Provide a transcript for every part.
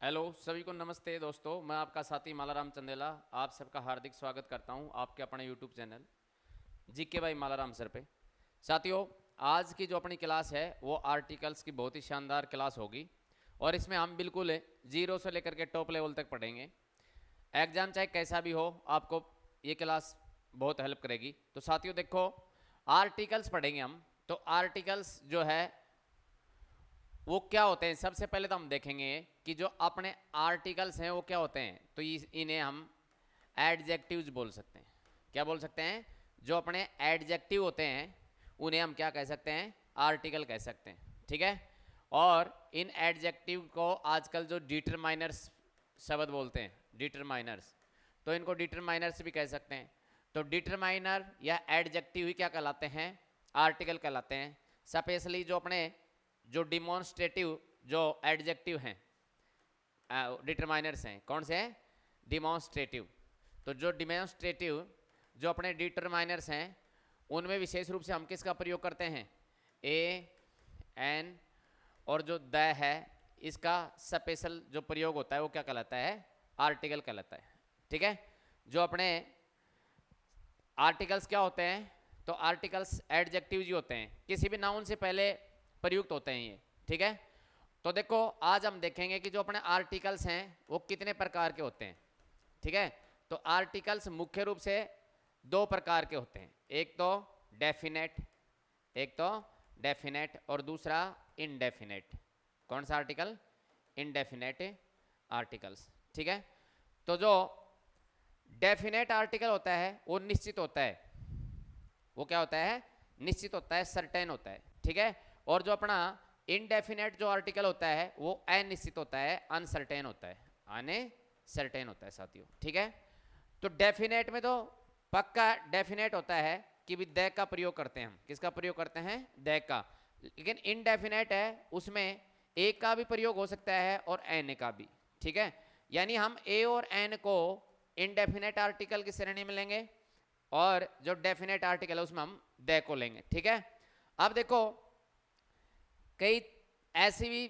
Hello सभी को नमस्ते दोस्तों। मैं आपका साथी मालाराम चंदेला आप सबका हार्दिक स्वागत करता हूं आपके अपने YouTube channel GK by Malaram sir पे। साथियों, आज की जो अपनी क्लास है वो आर्टिकल्स की बहुत ही शानदार क्लास होगी और इसमें हम बिल्कुल जीरो से लेकर के टॉप लेवल तक पढ़ेंगे। एग्जाम चाहे कैसा भी हो, आपको ये क्लास बहुत हेल्प करेगी। तो साथियों देखो, आर्टिकल्स पढ़ेंगे हम। तो आर्टिकल्स जो है वो क्या होते हैं, सबसे पहले तो हम देखेंगे कि जो अपने आर्टिकल्स हैं वो क्या होते हैं। तो इन्हें हम एडजेक्टिव्स बोल सकते हैं। क्या बोल सकते हैं? जो अपने एडजेक्टिव होते हैं उन्हें हम क्या कह सकते हैं? आर्टिकल कह सकते हैं। ठीक है। और इन एडजेक्टिव को आजकल जो डिटरमाइनर्स शब्द बोलते हैं, डिटरमाइनर्स, तो इनको डिटरमाइनर्स भी कह सकते हैं। तो डिटरमाइनर या एडजेक्टिव ही क्या कहलाते हैं? आर्टिकल कहलाते हैं। स्पेशली जो अपने जो डिमॉन्स्ट्रेटिव जो एडजेक्टिव हैं, डिटरमाइनर्स हैं, कौन से हैं? डिमॉन्स्ट्रेटिव। तो जो डिमॉन्स्ट्रेटिव जो अपने डिटरमाइनर्स हैं उनमें विशेष रूप से हम किसका प्रयोग करते हैं? ए, एन और जो द है इसका स्पेशल जो प्रयोग होता है वो क्या कहलाता है? आर्टिकल कहलाता है। ठीक है। जो अपने आर्टिकल्स क्या होते हैं? तो आर्टिकल्स एडजेक्टिव ही होते हैं, किसी भी नाउन से पहले प्रयुक्त होते हैं ये। ठीक है। तो देखो, आज हम देखेंगे कि जो अपने आर्टिकल्स हैं वो कितने प्रकार के होते हैं। ठीक है। तो आर्टिकल्स मुख्य रूप से दो प्रकार के होते हैं, एक तो डेफिनेट और दूसरा इनडेफिनेट। कौन सा आर्टिकल? Indefinite articles. ठीक है। तो जो डेफिनेट आर्टिकल होता है वो निश्चित होता है। वो क्या होता है? निश्चित होता है, सर्टेन होता है। ठीक है। और जो अपना इनडेफिनेट जो आर्टिकल होता है वो अनिश्चित होता है, अनसर्टेन होता है, अनसर्टेन होता है साथियों। ठीक है। तो डेफिनेट में तो पक्का डेफिनेट होता है कि भी द का प्रयोग करते हैं हम। किसका प्रयोग करते हैं? द का। लेकिन इनडेफिनेट है, उसमें ए का भी प्रयोग हो सकता है और एन का भी। ठीक है। यानी हम ए और एन को इनडेफिनेट आर्टिकल की श्रेणी में लेंगे और जो डेफिनेट आर्टिकल है उसमें हम द को लेंगे। ठीक है। अब देखो, कई ऐसी भी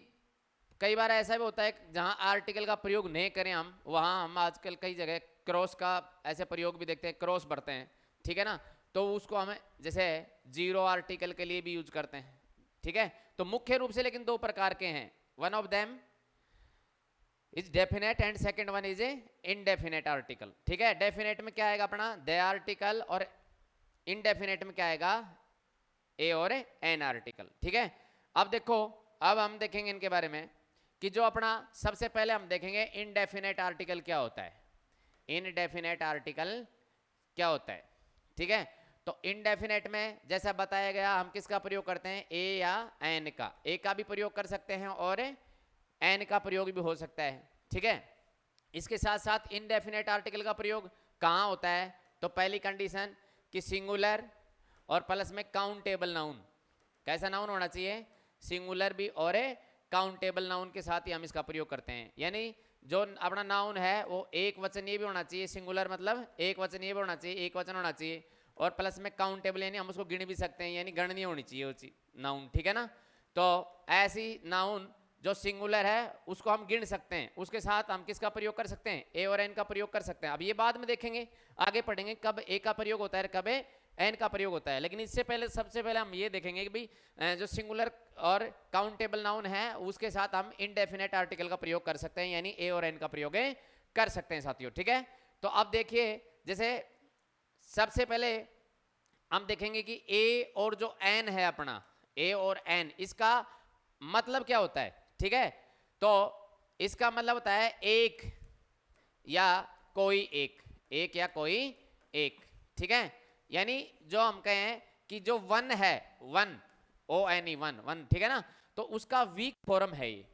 कई बार ऐसा भी होता है जहां आर्टिकल का प्रयोग नहीं करें हम, वहां हम आजकल कई जगह क्रॉस का ऐसे प्रयोग भी देखते हैं, क्रॉस बढ़ते हैं। ठीक है ना। तो उसको हमें जैसे जीरो आर्टिकल के लिए भी यूज करते हैं। ठीक है। तो मुख्य रूप से लेकिन दो प्रकार के हैं, one of them is definite and second one is a indefinite article. ठीक है। डेफिनेट में क्या आएगा अपना? द आर्टिकल, और इनडेफिनेट में क्या आएगा? ए और एन आर्टिकल। ठीक है। अब देखो, अब हम देखेंगे इनके बारे में कि जो अपना सबसे पहले हम देखेंगे इनडेफिनेट आर्टिकल क्या होता है। इनडेफिनेट आर्टिकल क्या होता है? ठीक है। तो इनडेफिनेट में जैसा बताया गया हम किसका प्रयोग करते हैं? ए या एन का। ए का भी प्रयोग कर सकते हैं और एन का प्रयोग भी हो सकता है। ठीक है। इसके साथ साथ इनडेफिनेट आर्टिकल का प्रयोग कहाँ होता है? तो पहली कंडीशन कि सिंगुलर और प्लस में काउंटेबल नाउन। कैसा नाउन होना चाहिए? सिंगुलर भी और काउंटेबल नाउन के साथ ही हम इसका प्रयोग करते हैं। यानी जो अपना नाउन है वो एक वचनीय भी होना चाहिए, सिंगुलर मतलब एक वचनीय भी होना चाहिए, एक वचन होना चाहिए, और प्लस में काउंटेबल यानी हम उसको गिन भी सकते हैं, यानी गणनीय होनी चाहिए वो नाउन। ठीक है ना। तो ऐसी नाउन जो सिंगुलर है उसको हम गिन सकते हैं, उसके साथ हम किसका प्रयोग कर सकते हैं? ए और एन का प्रयोग कर सकते हैं। अब ये बाद में देखेंगे, आगे पढ़ेंगे कब ए का प्रयोग होता है, कब एन का प्रयोग होता है। लेकिन इससे पहले सबसे पहले हम ये देखेंगे कि भाई जो सिंगुलर और काउंटेबल नाउन है उसके साथ हम इनडेफिनेट आर्टिकल का प्रयोग कर सकते हैं, यानी ए और एन का प्रयोग कर सकते हैं साथियों। ठीक है। तो अब देखिए, जैसे सबसे पहले हम देखेंगे कि ए और जो एन है अपना, ए और एन, इसका मतलब क्या होता है? ठीक है। तो इसका मतलब होता है एक या कोई एक, एक या कोई एक। ठीक है। यानी जो हम कहें कि जो वन है, one, O N E, one, one. ठीक है ना। तो उसका वीक फॉर्म है ये।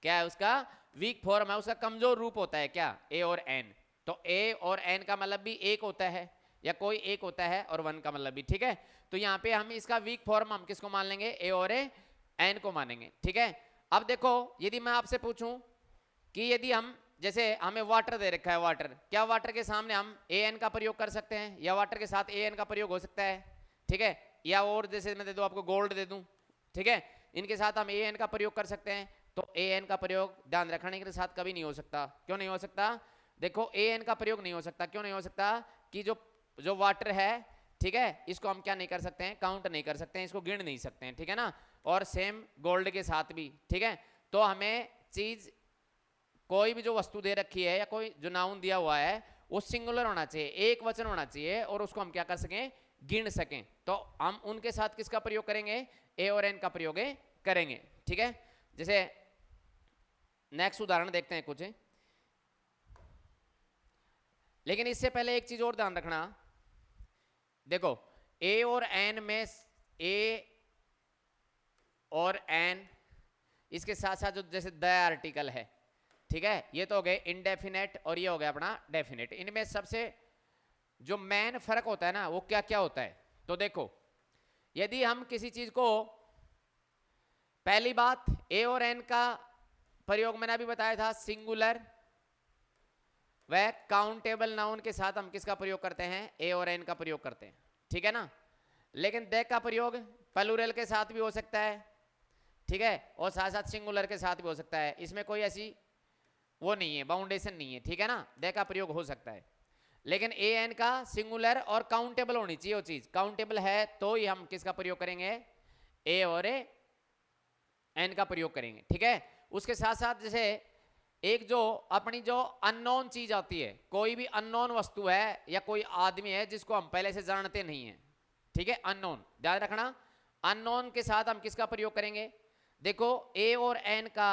क्या है उसका? वीक फॉर्म है, उसका कमजोर रूप होता है क्या? ए और एन। तो ए और एन का मतलब भी एक होता है या कोई एक होता है, और वन का मतलब भी। ठीक है। तो यहाँ पे हम इसका वीक फॉर्म हम किसको मान लेंगे? ए और एन को मानेंगे। ठीक है। अब देखो, यदि मैं आपसे पूछूं कि यदि हम, जैसे हमें वाटर दे रखा है, वाटर, क्या वाटर के सामने हम ए एन का प्रयोग कर सकते हैं, या वाटर के साथ ए एन का प्रयोग हो सकता है? ठीक है। या और जैसे मैं दे दूं आपको, गोल्ड दे दूं, ठीक है, इनके साथ हम ए एन का प्रयोग कर सकते हैं। तो ए एन का प्रयोग ध्यान रखने के साथ कभी नहीं हो सकता। क्यों नहीं हो सकता? देखो ए एन का प्रयोग नहीं हो सकता, क्यों नहीं हो सकता कि जो जो वाटर है, ठीक है, इसको हम क्या नहीं कर सकते हैं, काउंट नहीं कर सकते हैं, इसको गिन नहीं सकते हैं, ठीक है ना। और सेम गोल्ड के साथ भी, ठीक है। तो हमें चीज कोई भी जो वस्तु दे रखी है या कोई जो नाउन दिया हुआ है वो सिंगुलर होना चाहिए, एक वचन होना चाहिए, और उसको हम क्या कर सकें, गिन सकें। तो हम उनके साथ किसका प्रयोग करेंगे, ए और एन का प्रयोग करेंगे, ठीक है। जैसे नेक्स्ट उदाहरण देखते हैं कुछ, लेकिन इससे पहले एक चीज और ध्यान रखना। देखो ए और एन में, ए और एन, इसके साथ साथ जो जैसे द आर्टिकल है, ठीक है, ये तो हो गए इनडेफिनेट और ये हो गया अपना डेफिनेट। इनमें सबसे जो मेन फर्क होता है ना वो क्या क्या होता है, तो देखो यदि हम किसी चीज को, पहली बात ए और एन का प्रयोग मैंने अभी बताया था, सिंगुलर वह काउंटेबल नाउन के साथ हम किसका प्रयोग करते हैं, ए और एन का प्रयोग करते हैं, ठीक है ना। लेकिन द का प्रयोग प्लूरल के साथ भी हो सकता है, ठीक है, और साथ साथ सिंगुलर के साथ भी हो सकता है। इसमें कोई ऐसी वो नहीं है, बाउंडेशन नहीं है, ठीक है ना, द का प्रयोग हो सकता है। लेकिन ए एन का सिंगुलर और काउंटेबल होनी चाहिए, वो चीज काउंटेबल है तो ही हम किसका प्रयोग करेंगे, ए और एन का प्रयोग करेंगे, ठीक है। उसके साथ साथ जैसे एक जो अपनी जो अननोन चीज आती है, कोई भी अननोन वस्तु है या कोई आदमी है जिसको हम पहले से जानते नहीं है, ठीक है, अननोन, ध्यान रखना। अननोन के साथ हम किसका प्रयोग करेंगे, देखो ए और एन का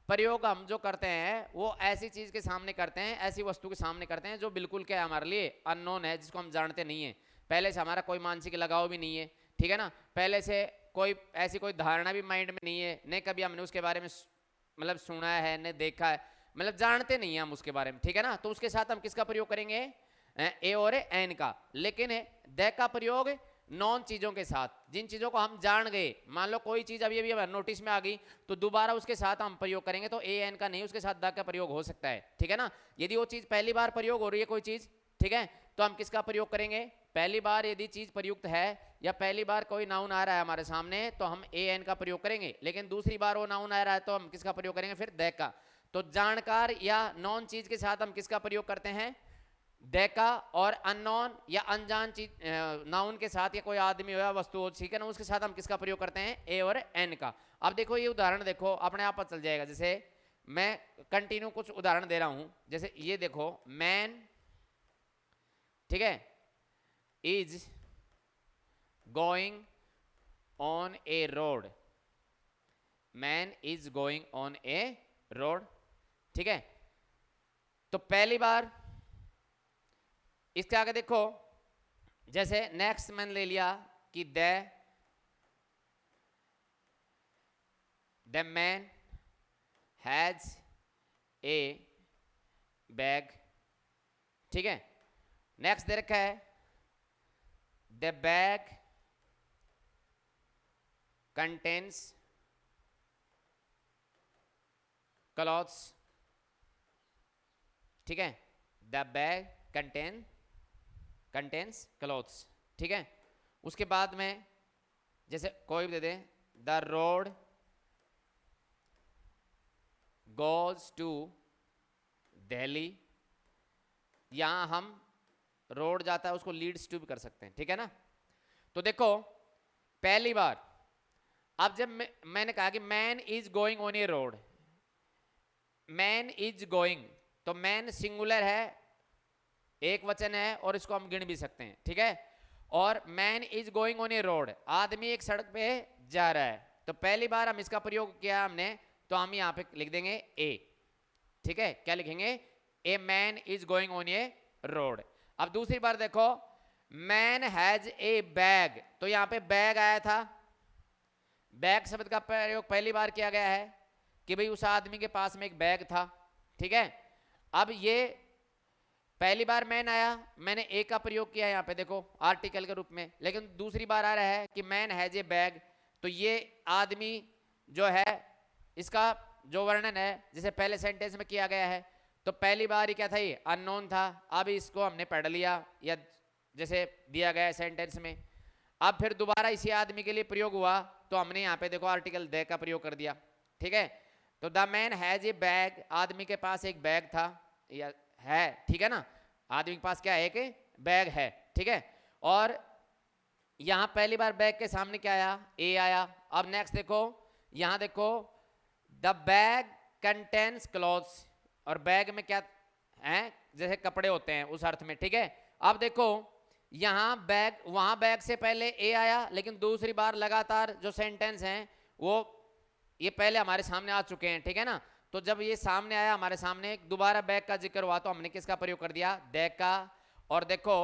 प्रयोग हम जो करते हैं वो ऐसी चीज के सामने करते हैं, ऐसी वस्तु के सामने करते हैं जो बिल्कुल क्या है, हमारे लिए अननोन है, जिसको हम जानते नहीं है, पहले से हमारा कोई मानसिक लगाव भी नहीं है, ठीक है ना, पहले से कोई ऐसी कोई धारणा भी माइंड में नहीं है, नहीं कभी हमने उसके बारे में मतलब सुना है, नहीं देखा है, मतलब जानते नहीं हैं हम उसके बारे में, ठीक है ना। तो उसके साथ हम किसका प्रयोग करेंगे, ए और एन का। लेकिन द का प्रयोग नॉन चीजों के साथ, जिन चीजों को हम जान गए, मान लो कोई चीज अभी अभी नोटिस में आ गई तो दोबारा उसके साथ हम प्रयोग करेंगे, तो ए एन का नहीं, उसके साथ द का प्रयोग हो सकता है, ठीक है ना। यदि वो चीज पहली बार प्रयोग हो रही है कोई चीज, ठीक है, तो हम किसका प्रयोग करेंगे, पहली बार यदि चीज प्रयुक्त है या पहली बार कोई नाउन आ रहा है हमारे सामने तो हम ए एन का प्रयोग करेंगे। लेकिन दूसरी बार वो नाउन आ रहा है तो हम किसका प्रयोग करेंगे, फिर द का। तो जानकार या नॉन चीज के साथ हम किसका प्रयोग करते हैं, द का। और अननोन या अनजान चीज नाउन के साथ या कोई आदमी हो या वस्तु हो, ठीक है ना, उसके साथ हम किसका प्रयोग करते हैं, ए और एन का। अब देखो ये उदाहरण देखो, अपने आप पता चल जाएगा। जैसे मैं कंटिन्यू कुछ उदाहरण दे रहा हूं, जैसे ये देखो, मैन, ठीक है, is going on A road, man is going on A road, ठीक है। तो पहली बार इसके आगे देखो, जैसे नेक्स्ट मैंने ले लिया कि the man has a bag, ठीक है। नेक्स्ट दे रखा है द बैग कंटेन्स क्लॉथ्स, ठीक है, द बैग कंटेन्स क्लॉथ्स, ठीक है। उसके बाद में जैसे कोई भी दे दे, the road goes to Delhi, यहां हम रोड जाता है उसको लीड्स टू भी कर सकते हैं, ठीक है ना। तो देखो पहली बार, अब जब मैंने कहा कि man is going on A road, man is going, तो मैन सिंगुलर है, एक वचन है और इसको हम गिन भी सकते हैं, ठीक है। और man is going on A road, आदमी एक सड़क पे जा रहा है, तो पहली बार हम इसका प्रयोग किया हमने, तो हम यहाँ पे लिख देंगे ए, ठीक है, क्या लिखेंगे, a man is going on A road. अब दूसरी बार देखो, मैन हैज ए बैग, तो यहाँ पे बैग आया था, बैग शब्द का प्रयोग पहली बार किया गया है कि भाई उस आदमी के पास में एक बैग था, ठीक है। अब ये पहली बार मैन आया, मैंने ए का प्रयोग किया यहाँ पे देखो आर्टिकल के रूप में, लेकिन दूसरी बार आ रहा है कि मैन हैज ए बैग, तो ये आदमी जो है इसका जो वर्णन है जैसे पहले सेंटेंस में किया गया है, तो पहली बार ही क्या था, ये अननोन था, अब इसको हमने पढ़ लिया या जैसे दिया गया सेंटेंस में। अब फिर दोबारा इसी आदमी के लिए प्रयोग हुआ तो हमने यहाँ पे देखो आर्टिकल द का प्रयोग कर दिया, ठीक है। तो the man has a bag, आदमी के पास एक बैग था या है, ठीक है ना, आदमी के पास क्या है, एक बैग है, ठीक है। और यहां पहली बार बैग के सामने क्या आया, ए आया। अब नेक्स्ट देखो, यहां देखो द बैग कंटेन्स क्लॉथ्स, और बैग में क्या है, जैसे कपड़े होते हैं उस अर्थ में, ठीक है। अब देखो यहां बैग, वहां बैग से पहले ए आया, लेकिन दूसरी बार लगातार जो सेंटेंस हैं वो ये पहले हमारे सामने आ चुके हैं, ठीक है ना। तो जब ये सामने आया हमारे सामने, दोबारा बैग का जिक्र हुआ तो हमने किसका प्रयोग कर दिया, दैट का। और देखो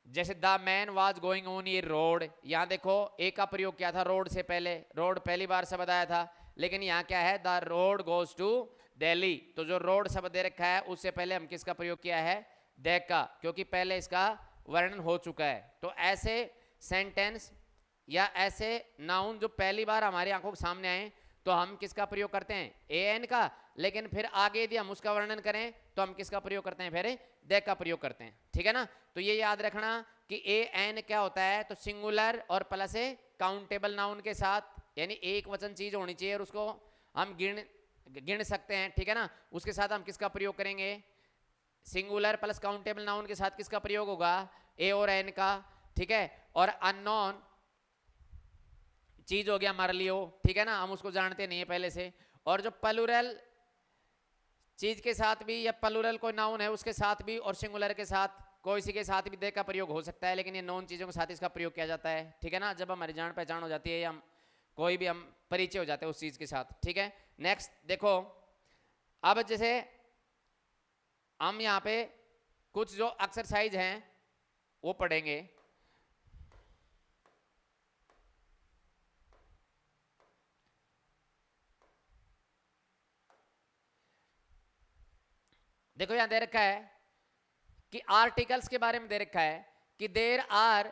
जैसे the man was going on ये रोड, यहां देखो ए का प्रयोग किया था रोड से पहले, रोड पहली बार शब्द आया था, लेकिन यहाँ क्या है, the road goes to Delhi, तो जो रोड शब्द दे रखा है उससे पहले हम किसका प्रयोग किया है, दैट का, क्योंकि पहले इसका वर्णन हो चुका है। तो ऐसे सेंटेंस या ऐसे नाउन जो पहली बार हमारी आंखों के सामने आए तो हम किसका प्रयोग करते हैं, ए एन का, लेकिन फिर आगे यदि हम उसका वर्णन करें तो हम किसका प्रयोग करते हैं, फिर दैट का प्रयोग करते हैं, ठीक है ना। तो ये याद रखना कि ए एन क्या होता है, तो सिंगुलर और प्लस ए काउंटेबल नाउन के साथ, यानी एक वचन चीज होनी चाहिए और उसको हम गिन सकते हैं, ठीक है ना। उसके साथ हम किसका प्रयोग करेंगे, सिंगुलर प्लस काउंटेबल नाउन के साथ किसका प्रयोग होगा, ए और एन का, ठीक है। और अननोन चीज हो गया हमारे लिए, ठीक है ना, हम उसको जानते नहीं है पहले से। और जो प्लूरल चीज के साथ भी, या प्लूरल कोई नाउन है उसके साथ भी, और सिंगुलर के साथ कोई सी के साथ भी दे का प्रयोग हो सकता है, लेकिन ये नॉन चीजों के साथ इसका प्रयोग किया जाता है, ठीक है ना, जब हमारी जान पहचान हो जाती है या हम कोई भी हम परिचय हो जाते हैं उस चीज के साथ, ठीक है। नेक्स्ट देखो, अब जैसे हम यहाँ पे कुछ जो एक्सरसाइज हैं वो पढ़ेंगे। देखो यहां दे रखा है कि आर्टिकल्स के बारे में दे रखा है कि there are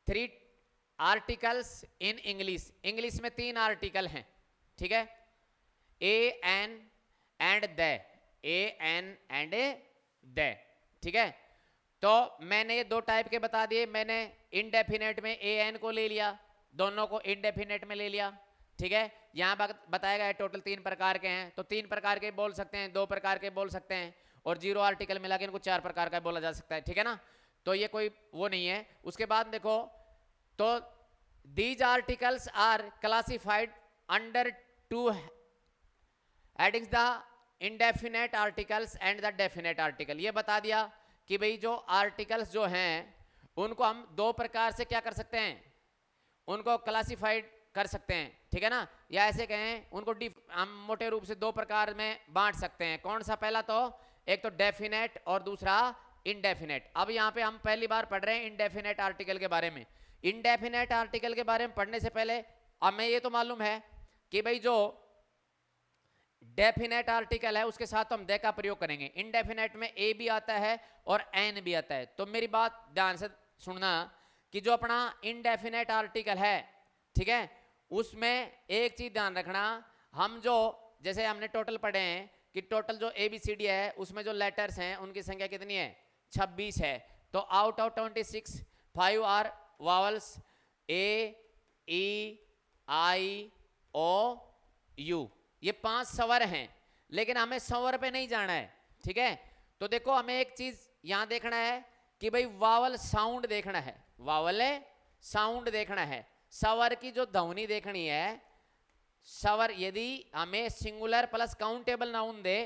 3 articles in English, English में 3 आर्टिकल हैं, ठीक है, a an and the, a an and the, ठीक है। तो मैंने ये 2 टाइप के बता दिए, मैंने इनडेफिनेट में ए एन को ले लिया, दोनों को इनडेफिनेट में ले लिया, ठीक है। यहां बताया गया है टोटल 3 प्रकार के हैं, तो 3 प्रकार के बोल सकते हैं, 2 प्रकार के बोल सकते हैं, और 0 आर्टिकल मिला के इनको 4 प्रकार का बोला जा सकता है, ठीक है ना। तो ये कोई वो नहीं है। उसके बाद देखो, तो these articles are classified under 2 headings, the indefinite articles and the definite article. ये बता दिया कि भाई जो आर्टिकल्स जो हैं उनको हम 2 प्रकार से क्या कर सकते हैं, उनको क्लासिफाइड कर सकते हैं, ठीक है ना, या ऐसे कहें उनको हम मोटे रूप से 2 प्रकार में बांट सकते हैं। कौन सा, पहला तो एक तो डेफिनेट और दूसरा इनडेफिनेट। अब यहाँ पे हम पहली बार पढ़ रहे हैं इनडेफिनेट आर्टिकल के बारे में। इनडेफिनेट आर्टिकल के बारे में पढ़ने से पहले हमें ये तो मालूम है कि भाई जो डेफिनेट आर्टिकल है उसके साथ तो हम दे का प्रयोग करेंगे। इनडेफिनेट में ए भी आता है और एन भी आता है। तो मेरी बात ध्यान से सुनना कि जो अपना इनडेफिनेट आर्टिकल है, ठीक है, उसमें एक चीज ध्यान रखना, हम जो जैसे हमने टोटल पढ़े हैं कि टोटल जो ABCD है उसमें जो लेटर्स हैं उनकी संख्या कितनी है, 26 है। तो out of 26 5 are vowels, A E I O U, ये 5 स्वर हैं, लेकिन हमें स्वर पे नहीं जाना है, ठीक है। तो देखो हमें एक चीज यहां देखना है कि भाई वावल साउंड देखना है, वावल साउंड देखना है, स्वर की जो ध्वनि देखनी है। स्वर यदि हमें सिंगुलर प्लस काउंटेबल नाउन दे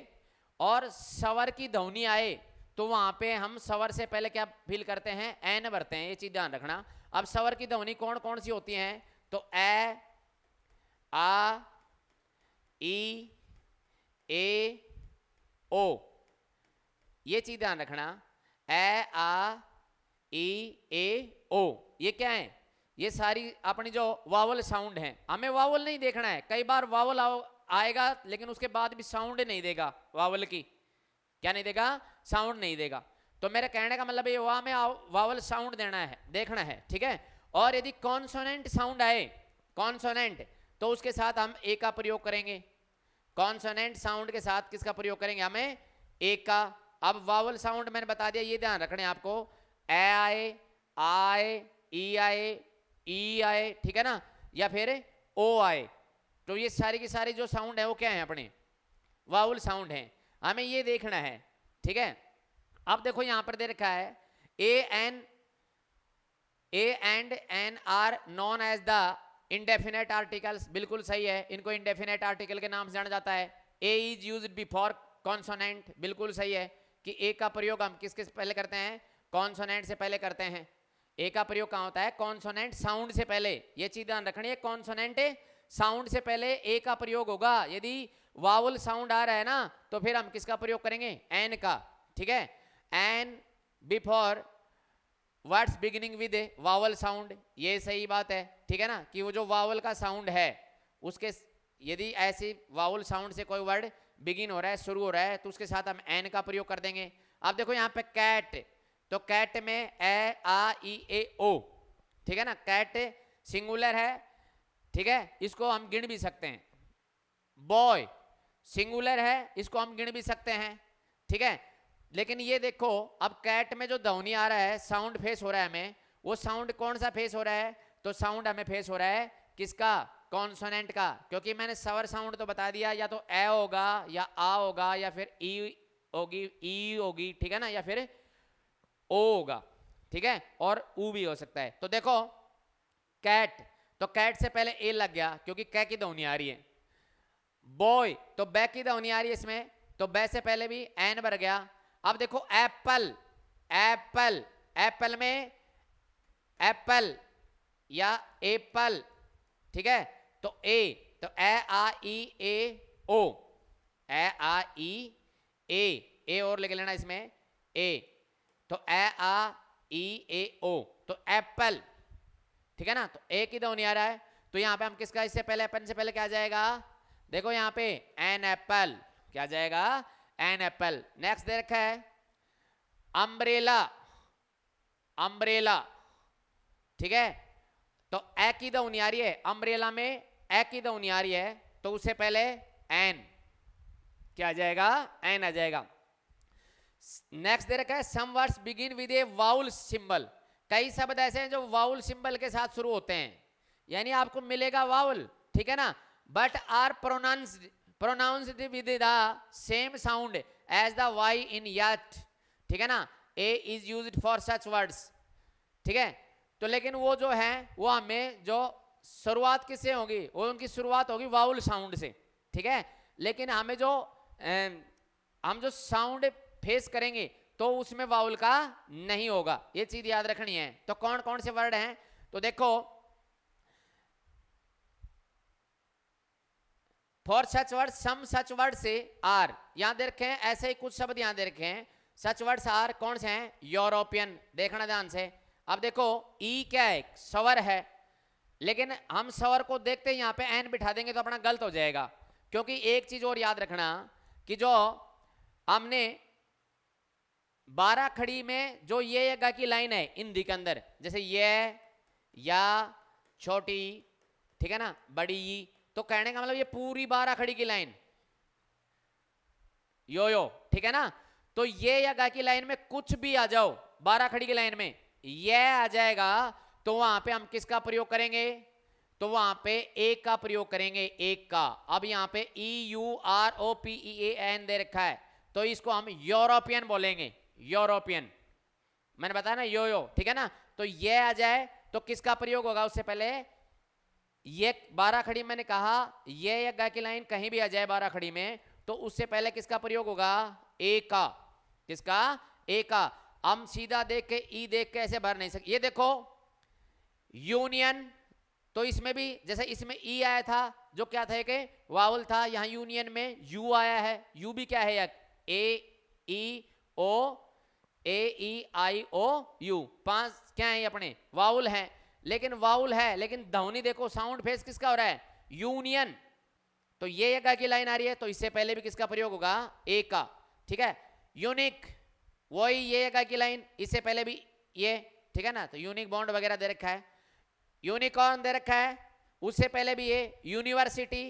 और स्वर की ध्वनि आए तो वहां पे हम स्वर से पहले क्या फील करते हैं, एन भरते हैं, ये चीज ध्यान रखना। अब स्वर की ध्वनि कौन कौन सी होती हैं, तो ए, आ, ई, ए, ओ, ये चीज ध्यान रखना, ए, आ, ई, ए, ओ, ये क्या है, ये सारी अपनी जो वावल साउंड है। हमें वावल नहीं देखना है, कई बार वावल आएगा लेकिन उसके बाद भी साउंड नहीं देगा, वावल की क्या नहीं देगा, साउंड नहीं देगा। तो मेरे कहने का मतलब ये हुआ हमें वावल साउंड देना है, देखना है, ठीक है। और यदि कॉन्सोनेंट साउंड आए, कॉन्सोनेंट, तो उसके साथ हम ए का प्रयोग करेंगे। कॉन्सोनेंट साउंड के साथ किसका प्रयोग करेंगे, हमें ए का। अब वावल साउंड मैंने बता दिया, ये ध्यान रखना है आपको, ए आए, आए, ई आए, ई आए, ठीक है ना, या फिर ओ आए, तो ये सारी की सारी जो साउंड है वो क्या है अपने वाउल साउंड है, हमें ये देखना है, ठीक है। अब देखो यहां पर दे रखा है a and an are known as the indefinite articles, बिल्कुल सही है, इनको इंडेफिनेट आर्टिकल के नाम से जाना जाता है। ए इज यूज्ड बिफोर कॉन्सोनेंट, बिल्कुल सही है कि ए का प्रयोग हम किसके पहले करते हैं, कॉन्सोनेंट से पहले करते हैं। ए का प्रयोग कहाँ होता है, कॉन्सोनेंट साउंड से पहले, ये चीज ध्यान रखनी है, कॉन्सोनेंट साउंड से पहले ए का प्रयोग होगा। यदि वावल साउंड आ रहा है ना तो फिर हम किसका प्रयोग करेंगे, एन का, ठीक है। An before words beginning with vowel sound, ये सही बात है, ठीक है ना, कि वो जो वावल का साउंड है उसके यदि ऐसी वावल साउंड से कोई वर्ड बिगिन हो रहा है, शुरू हो रहा है, तो उसके साथ हम एन का प्रयोग कर देंगे। अब देखो यहाँ पे कैट, तो कैट में ए आ ई ए ओ, ठीक है ना, कैट सिंगुलर है, ठीक है, इसको हम गिन भी सकते हैं। बॉय सिंगुलर है, इसको हम गिन भी सकते हैं, ठीक है। लेकिन ये देखो अब कैट में जो ध्वनि आ रहा है, साउंड फेस हो रहा है हमें, वो साउंड कौन सा फेस हो रहा है, तो साउंड हमें फेस हो रहा है किसका, कॉन्सोनेंट का, क्योंकि मैंने स्वर साउंड तो बता दिया, या तो ए होगा या आ होगा या फिर ई होगी, ई होगी, ठीक है ना, या फिर ओ होगा, ठीक है, और ऊ भी हो सकता है। तो देखो कैट, तो कैट से पहले ए लग गया क्योंकि कै की ध्वनि आ रही है। बॉय, तो बै की ध्वनि आ रही है इसमें, तो बै से पहले भी एन भर गया। अब देखो एप्पल, एप्पल, एप्पल में एप्पल या एप्पल, ठीक है, तो ए, तो ए आ ई ए ओ, ए आ ई ए और लिख लेना इसमें ए, तो ए आ ई ए ओ, तो एप्पल, ठीक है ना, तो ए की ध्वनि आ रहा है, तो यहां पे हम किसका, इससे पहले एप्पल से पहले क्या आ जाएगा, देखो यहां पे एन एप्पल, क्या जाएगा, एन एप्पल। नेक्स्ट दे रखा है अम्ब्रेला, अम्ब्रेला, ठीक है, तो ए की ध्वनि आ रही है, अम्ब्रेला में ए की ध्वनि आ रही है, तो उससे पहले एन, क्या आ जाएगा, एन आ जाएगा। नेक्स्ट दे रखा है some words begin with a vowel symbol, कई शब्द ऐसे हैं जो वाउल सिंबल के साथ शुरू होते हैं, यानी आपको मिलेगा वाउल, ठीक है ना, but are pronounced with the same sound as the Y in yet, ठीक है ना, a is used for such words, ठीक है। तो लेकिन वो जो है वो हमें जो शुरुआत किससे होगी, वो उनकी शुरुआत होगी वाउल साउंड से, ठीक है, लेकिन हमें जो हम जो साउंड फेस करेंगे तो उसमें वाउल का नहीं होगा, ये चीज याद रखनी है। तो कौन कौन से वर्ड हैं, तो देखो for such word, some such word से आर, यहां दे रखे हैं ऐसे ही कुछ शब्द यहां दे रखे हैं, सच वर्ड्स आर कौन से हैं, यूरोपियन, देखना ध्यान से। अब देखो ई क्या है, स्वर है, लेकिन हम स्वर को देखते हैं यहाँ पे एन बिठा देंगे तो अपना गलत हो जाएगा, क्योंकि एक चीज और याद रखना कि जो हमने 12 खड़ी में जो ये गा की लाइन है हिंदी के अंदर, जैसे ये या छोटी, ठीक है ना, बड़ी, तो कहने का मतलब ये पूरी 12 खड़ी की लाइन यो, ठीक है ना, तो ये या गा की लाइन में कुछ भी आ जाओ 12 खड़ी की लाइन में ये आ जाएगा, तो वहां पे हम किसका प्रयोग करेंगे, तो वहां पे एक का प्रयोग करेंगे, एक का। अब यहां पे EUROPEAN दे रखा है, तो इसको हम यूरोपियन बोलेंगे, यूरोपियन, मैंने बताया ना यो, ठीक है ना, तो ये आ जाए तो किसका प्रयोग होगा, उससे पहले ये 12 खड़ी मैंने कहा, ये या गा की लाइन कहीं भी आ जाए 12 खड़ी में, तो उससे पहले किसका प्रयोग होगा, ए का, किसका, ए का। हम सीधा देख के ई देख के ऐसे भर नहीं सकते, ये देखो यूनियन, तो इसमें भी जैसे इसमें ई आया था जो क्या था कि वावल था, यहां यूनियन में यू आया है, यू भी क्या है, ए ई ओ, ए ई आई ओ यू, 5 क्या है अपने वावल हैं, लेकिन वाउल है, लेकिन ध्वनि देखो साउंड फेस किसका हो रहा है, यूनियन, तो ये गा की लाइन आ रही है, तो इससे पहले भी किसका प्रयोग होगा, ए का, ठीक है। यूनिक, वही ये गा की लाइन, इससे पहले भी ये, ठीक है ना, तो यूनिक बॉन्ड वगैरह दे रखा है, यूनिकॉर्न दे रखा है, उससे पहले भी ये यूनिवर्सिटी,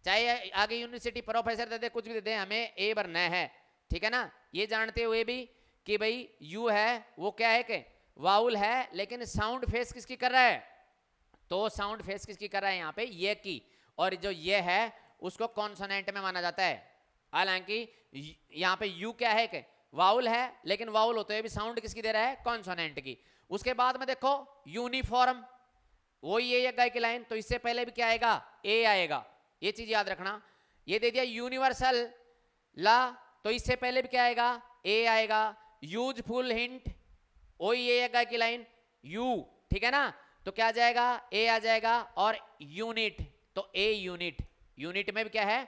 चाहे आगे यूनिवर्सिटी प्रोफेसर दे दे, कुछ भी दे दे, हमें ए भरना है, ठीक है ना, ये जानते हुए भी कि भाई यू है वो क्या है कि वाउल है, लेकिन साउंड फेस किसकी कर रहा है, तो साउंड फेस किसकी कर रहा है यहाँ पे, ये की, और जो ये है उसको कॉन्सोनेंट में माना जाता है। हालांकि यहाँ पे यू क्या है कि वाउल है, लेकिन वाउल होते हुए भी साउंड किसकी दे रहा है? कॉन्सोनेंट की। उसके बाद में देखो यूनिफॉर्म, वही ये गाय की लाइन, तो इससे पहले भी क्या आएगा? ए आएगा, ये चीज याद रखना। ये दे दिया यूनिवर्सल ला, तो इससे पहले भी क्या आएगा? ए आएगा। यूजफुल हिंट, वही ये गाय की लाइन यू, ठीक है ना, तो क्या आ जाएगा? ए आ जाएगा। और यूनिट, तो ए यूनिट, यूनिट में भी क्या है?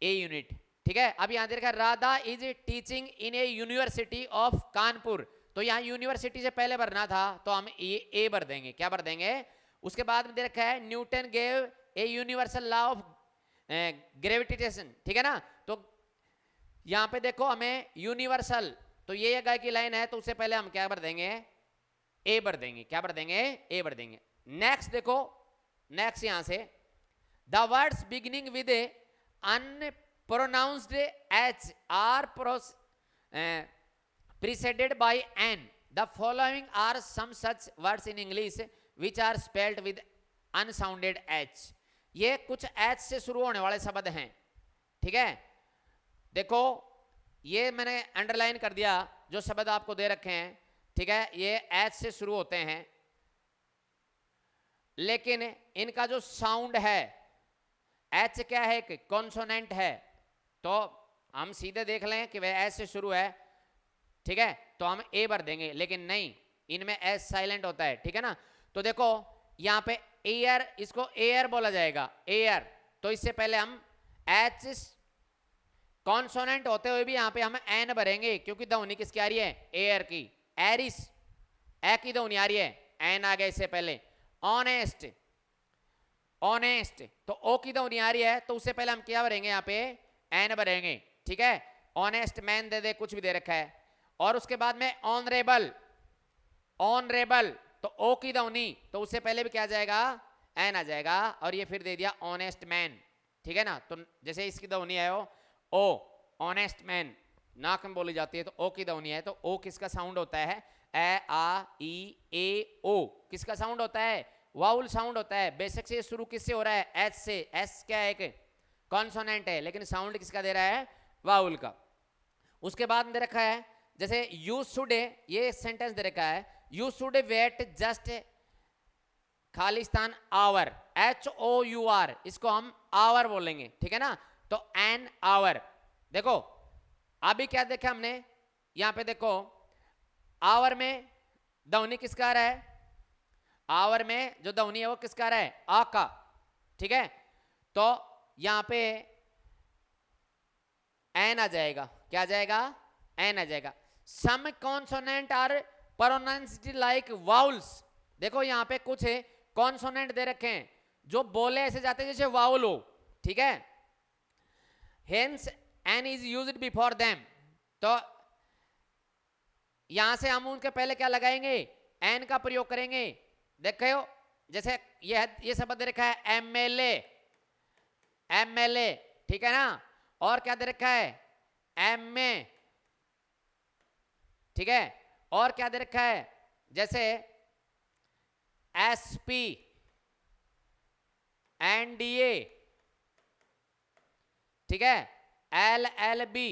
ए यूनिट, ठीक है। अब यहां देखा Radha is teaching in A university of Kanpur, तो यहां यूनिवर्सिटी से पहले भरना था, तो हम ए भर देंगे। क्या भर देंगे? उसके बाद में दे रखा है Newton gave a universal law of gravitation, ठीक है ना, तो यहां पे देखो हमें यूनिवर्सल, तो ये गाय की लाइन है, तो उससे पहले हम क्या भर देंगे? ए भर देंगे। क्या भर देंगे? ए भर देंगे। नेक्स्ट देखो, नेक्स्ट यहां से the words beginning with A unpronounced h are preceded by n. The following are some such words in English which are spelled with unsounded h. ये कुछ h से शुरू होने वाले शब्द हैं, ठीक है। देखो ये मैंने अंडरलाइन कर दिया, जो शब्द आपको दे रखे हैं, ठीक है, ये h से शुरू होते हैं, लेकिन इनका जो साउंड है एच क्या है? कि कॉन्सोनेंट है, तो हम सीधे देख लें कि वह एच से शुरू है, ठीक है, तो हम ए भर देंगे, लेकिन नहीं, इनमें एच साइलेंट होता है, ठीक है ना। तो देखो यहां पे एयर, इसको एयर बोला जाएगा, एयर, तो इससे पहले हम एच कॉन्सोनेंट होते हुए भी यहां पे हम एन भरेंगे, क्योंकि ध्वनि किसकी आ रही है? एयर की। एरिस, ए की ध्वनि आ रही है, एन आ गया इससे पहले। ऑनेस्ट, ऑनेस्ट, तो ओ की ध्वनि आ रही है, तो उससे पहले हम क्या भरेंगे? यहाँ पे एन भरेंगे, ठीक है। ऑनेस्ट मैन दे दे, कुछ भी दे रखा है। और उसके बाद में ऑनरेबल, ऑनरेबल, तो ओ की ध्वनि, तो उससे पहले भी क्या आ जाएगा? एन आ जाएगा। और ये फिर दे दिया ऑनेस्ट मैन, ठीक है ना, तो जैसे इसकी ध्वनि है ओ, ऑनेस्ट मैन, नाक में बोली जाती है, तो ओ की ध्वनि है, तो ओ किसका साउंड होता है? ए आ ई ए ओ, किसका साउंड होता है? वाउल साउंड होता है। बेशक से ये शुरू किससे हो रहा है? एच से। एस क्या है? एक कॉन्सोनेंट है, लेकिन साउंड किसका दे रहा है? वाउल का। उसके बाद में दे रखा है जैसे यू शुड, ये सेंटेंस दे रखा है, यू शुड वेट जस्ट खालिस्तान hour, H O U R, इसको हम आवर बोलेंगे, ठीक है ना, तो एन आवर। देखो अभी क्या देखा हमने यहां पे, देखो आवर में ध्वनि किसका आ रहा है? आवर में जो ध्वनि है वो किसका आ रहा है? आ का, ठीक है, तो यहां पे एन आ जाएगा। क्या आ जाएगा? एन आ जाएगा। Some consonant are pronounced like vowels, देखो यहां पे कुछ कॉन्सोनेंट दे रखे हैं जो बोले ऐसे जाते हैं जैसे वाउल हो, ठीक है। Hence an is used before them, तो यहां से हम उनके पहले क्या लगाएंगे? एन का प्रयोग करेंगे। देखो जैसे ये शब्द दे रखा है एमएलए, एमएलए, ठीक है ना, और क्या दे रखा है? एमए, ठीक है, और क्या दे रखा है? जैसे एसपी, एनडीए, ठीक है, एलएलबी,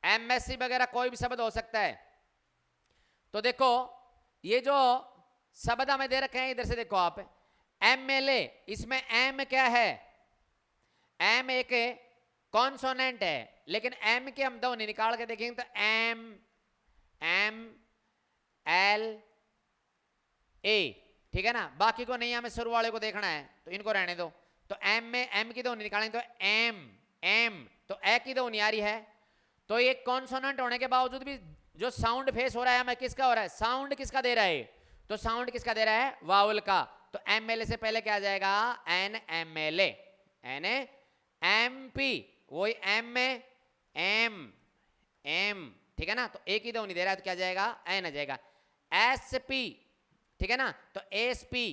एमएससी वगैरह कोई भी शब्द हो सकता है। तो देखो ये जो शब्द हमें दे रखे हैं, इधर से देखो आप, एमएलए, इसमें एम क्या है? एम एक कॉन्सोनेंट है, लेकिन एम के हम ध्वनि निकाल के देखेंगे तो एम, एम, एल, ए, ठीक है ना, बाकी को नहीं, हमें शुरू वाले को देखना है, तो इनको रहने दो। तो एम में एम की ध्वनि निकालेंगे तो एम, एम, तो ए की ध्वनि आ रही है, तो ये कॉन्सोनेंट होने के बावजूद भी जो साउंड फेस हो रहा है हमें किसका हो रहा है? साउंड किसका दे रहा है? तो साउंड किसका दे रहा है? वावल का। तो एमएलए से पहले क्या आ जाएगा? एन एमएलए, एन एमपी, वही एम में एम, एम, ठीक है ना, तो ए की ध्वनि दे रहा है तो क्या जाएगा? एन आ जाएगा। एसपी, ठीक है ना, तो एसपी,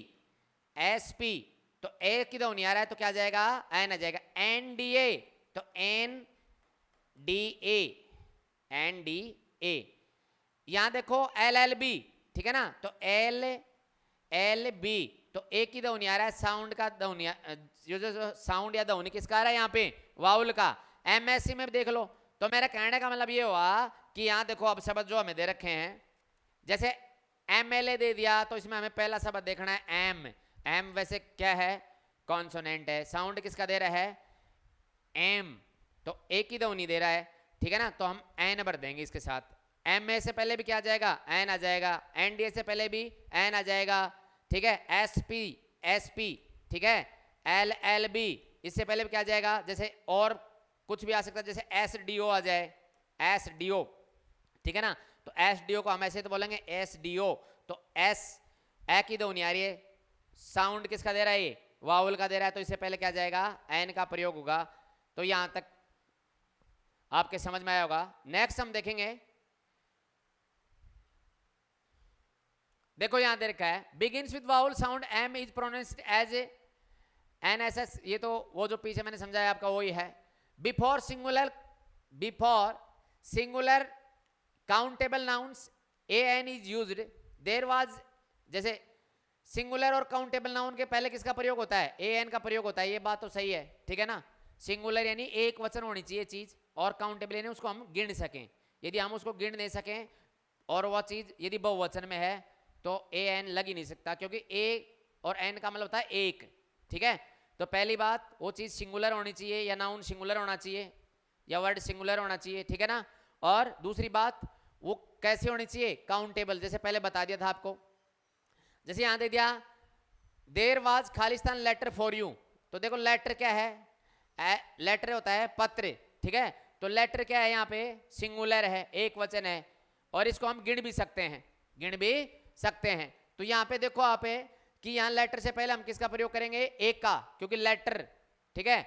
एसपी, तो ए की ध्वनि आ रहा है तो क्या जाएगा? एन आ जाएगा। एनडीए, तो N D A, N D A. यहां देखो एलएलबी, ठीक है ना, तो एल एल बी, तो एक ही ध्वनि आ रहा है, साउंड का ध्वनि, जो साउंड या ध्वनि किसका आ रहा है यहाँ पे, वाउल का। एमएससी में देख लो, तो मेरा कहने का मतलब ये हुआ कि यहाँ देखो अब शब्द जो हमें दे रखे हैं, जैसे एमएलए दे दिया तो इसमें हमें पहला शब्द देखना है एम। एम वैसे क्या है, कॉन्सोनेंट है। साउंड किसका दे रहा है, एम, तो एक ही ध्वनि दे रहा है, ठीक है ना। तो हम एन भर देंगे इसके साथ। एम ए से पहले भी क्या आ जाएगा, एन आ जाएगा। एनडीए से पहले भी एन आ जाएगा, ठीक है। एस पी, एस पी, ठीक है। एल एल बी, इससे पहले भी क्या आ जाएगा, जैसे और कुछ भी आ सकता है, जैसे एस डी ओ आ जाए, एस डी ओ, ठीक है ना। तो एस डी ओ को हम ऐसे तो बोलेंगे एस डी ओ। तो एस, ए की ध्वनि आ रही है, साउंड किसका दे रहा है, ये वाउल का दे रहा है, तो इससे पहले क्या जाएगा, एन का प्रयोग होगा। तो यहां तक आपके समझ में आया होगा। नेक्स्ट हम देखेंगे, देखो यहां दे रखा है begins with vowel sound M is pronounced as an S S. ये तो वो जो पीछे मैंने समझाया आपका वही है। Before singular countable nouns a an is used, there was, जैसे सिंगुलर और काउंटेबल नाउन के पहले किसका प्रयोग होता है, ए एन का प्रयोग होता है। ये बात तो सही है, ठीक है ना। सिंगुलर यानी एक वचन होनी चाहिए चीज, और काउंटेबल यानी उसको हम गिन सकें। यदि हम उसको गिन नहीं सकें और वह चीज यदि बहुवचन में है तो ए एन लग ही नहीं सकता, क्योंकि ए और एन का मतलब होता है एक, ठीक है। तो पहली बात, वो चीज सिंगुलर होनी चाहिए, या नाउन सिंगुलर होना चाहिए, या वर्ड सिंगुलर होना चाहिए, ठीक है ना। और दूसरी बात, वो कैसे होनी चाहिए, काउंटेबल, जैसे पहले बता दिया था आपको। जैसे यहां दे दिया देयर वाज खालिस्तान लेटर फॉर यू, तो देखो लेटर क्या है, लेटर होता है पत्र, ठीक है। तो लेटर क्या है, यहाँ पे सिंगुलर है, एक वचन है, और इसको हम गिन भी सकते हैं, गिन भी सकते हैं। तो यहाँ पे देखो आप कि यहाँ लेटर से पहले हम किसका प्रयोग करेंगे, एक का, क्योंकि लेटर, ठीक है।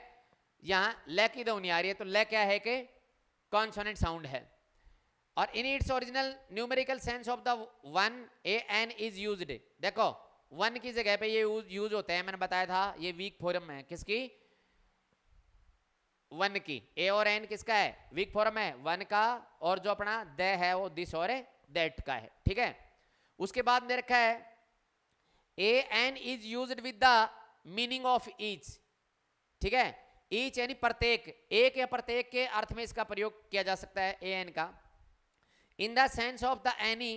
यहाँ ले की ध्वनि आ रही है, तो ले क्या है कि कॉन्सोनेंट साउंड है। और in its original numerical sense of the one a an is used, देखो वन की जगह पे ये यूज होते हैं, मैंने बताया था ये वीक फॉर्म है, किसकी, वन की। ए और एन किसका है, वीक फॉर्म है वन का, और जो अपना द है वो दिस और दैट का है, ठीक है। उसके बाद में रखा है a an is used with the meaning of each, ठीक है। ईच यानी प्रत्येक, एक या प्रत्येक के अर्थ में इसका प्रयोग किया जा सकता है ए एन का। In the sense of the any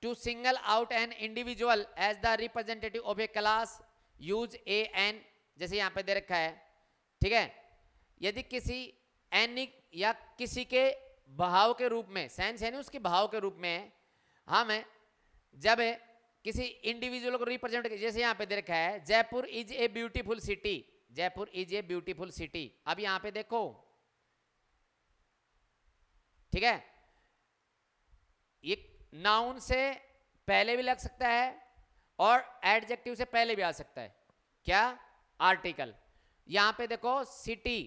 to single out an individual as the representative of a class use a an, जैसे यहां पे दे रखा है, ठीक है। यदि किसी एनी या किसी के भाव के रूप में, सेंस यानी उसके भाव के रूप में हम जब किसी इंडिविजुअल को रिप्रेजेंट, जैसे यहां पे दे रखा है Jaipur is a beautiful city, Jaipur is a beautiful city. अब यहां पे देखो, ठीक है, ये नाउन से पहले भी लग सकता है और एडजेक्टिव से पहले भी आ सकता है, क्या, आर्टिकल। यहां पे देखो सिटी,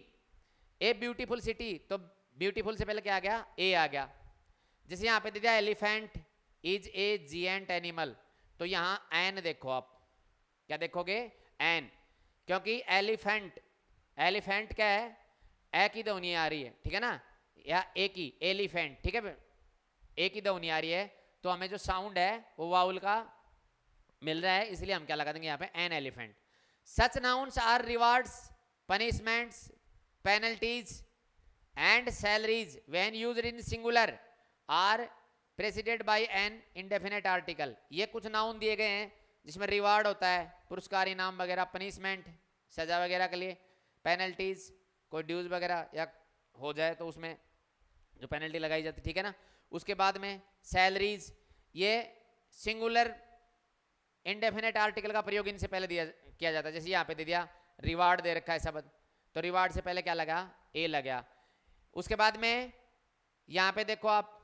ए ब्यूटीफुल सिटी, तो ब्यूटीफुल से पहले क्या आ गया, ए आ गया। जैसे यहां पे दे दिया एलिफेंट इज ए जिएंट एनिमल, तो यहां एन देखो आप, क्या देखोगे, एन, क्योंकि एलिफेंट, एलिफेंट क्या है, ए की ध्वनि आ रही है, ठीक है ना, या ए की, एलिफेंट, ठीक है, ए की ध्वनि आ रही है, तो हमें जो साउंड है वो वाउल का मिल रहा है, इसलिए हम क्या लगा देंगे यहाँ पे, an elephant. Such nouns are rewards, punishments, penalties and salaries when used in singular are preceded by an indefinite article. ये कुछ नाउन दिए गए हैं जिसमें रिवार्ड होता है, पुरस्कार, इनाम वगैरह, पनिशमेंट, सजा वगैरह के लिए, पेनल्टीज, कोई ड्यूज वगैरह या हो जाए तो उसमें जो पेनल्टी लगाई जाती, ठीक है ना। उसके बाद में सैलरीज, ये सिंगुलर इंडेफिनेट आर्टिकल का प्रयोग इनसे पहले किया जाता है। जैसे यहाँ पे दे दिया रिवार्ड दे रखा है शब्द, तो रिवार्ड से पहले क्या लगा, ए लगा। उसके बाद में यहाँ पे देखो आप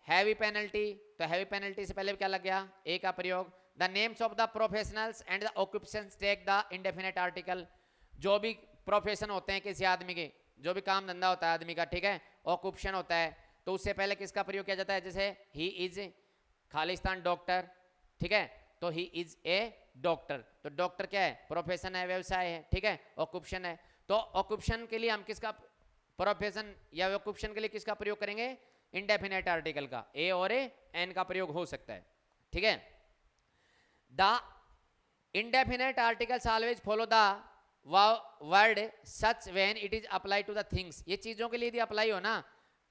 हैवी पेनल्टी, तो हैवी पेनल्टी से पहले क्या लग गया, ए का प्रयोग। The names of the professionals and the occupations take the indefinite article, जो भी प्रोफेशन होते हैं किसी आदमी के, जो भी काम धंधा होता है आदमी का, ठीक है, ऑक्यूपेशन होता है, तो उससे पहले किसका प्रयोग किया जाता है, जैसे ही इज खालिस्तान डॉक्टर, ठीक है, तो ही इज ए डॉक्टर, तो डॉक्टर क्या है, प्रोफेशन है, व्यवसाय है, ठीक है, ऑक्यूपेशन है। तो ऑक्यूपेशन के लिए हम किसका, प्रोफेशन या ऑक्यूपेशन के लिए किसका प्रयोग करेंगे, इंडेफिनेट आर्टिकल का, ए और एन का प्रयोग हो सकता है, ठीक है। The indefinite articles always follow the word such when it is applied to the things. ये चीजों के लिए यदि अप्लाई हो ना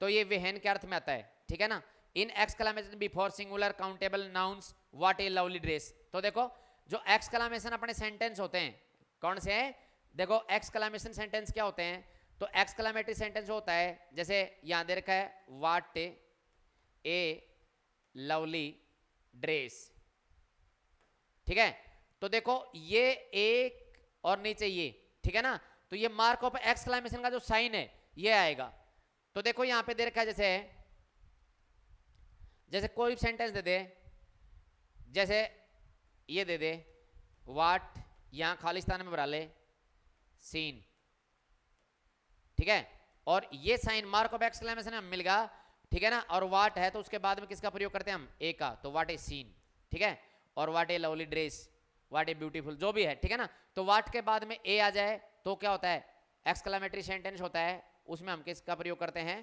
तो ये when के अर्थ में आता है, ठीक है ना. In exclamation before singular countable nouns what a lovely dress. तो देखो जो एक्सक्लेमेशन अपने सेंटेंस होते हैं कौन से हैं, देखो एक्सक्लेमेशन सेंटेंस क्या होते हैं, तो एक्सक्लेमेटरी सेंटेंस होता है जैसे यहां दे रखा है व्हाट ए लवली ड्रेस, ठीक है. तो देखो ये एक और नीचे ये, ठीक है ना, तो ये मार्क ऑफ एक्सक्लेमेशन का जो साइन है ये आएगा. तो देखो यहां पे दे रखा है जैसे कोई सेंटेंस दे दे, जैसे ये दे दे व्हाट, यहां खालिस्तान में भरा ले सीन, ठीक है, और ये साइन मार्क ऑफ एक्सक्लेमेशन हमें मिलेगा, ठीक है ना. और व्हाट है तो उसके बाद में किसका प्रयोग करते हैं हम, ए का, तो व्हाट ए सीन, ठीक है. और what a lovely dress, what a beautiful, जो भी है, ठीक है ना. तो व्हाट के बाद में ए आ जाए तो क्या होता है, एक्सक्लेमेटरी सेंटेंस होता है, उसमें हम किसका प्रयोग करते हैं,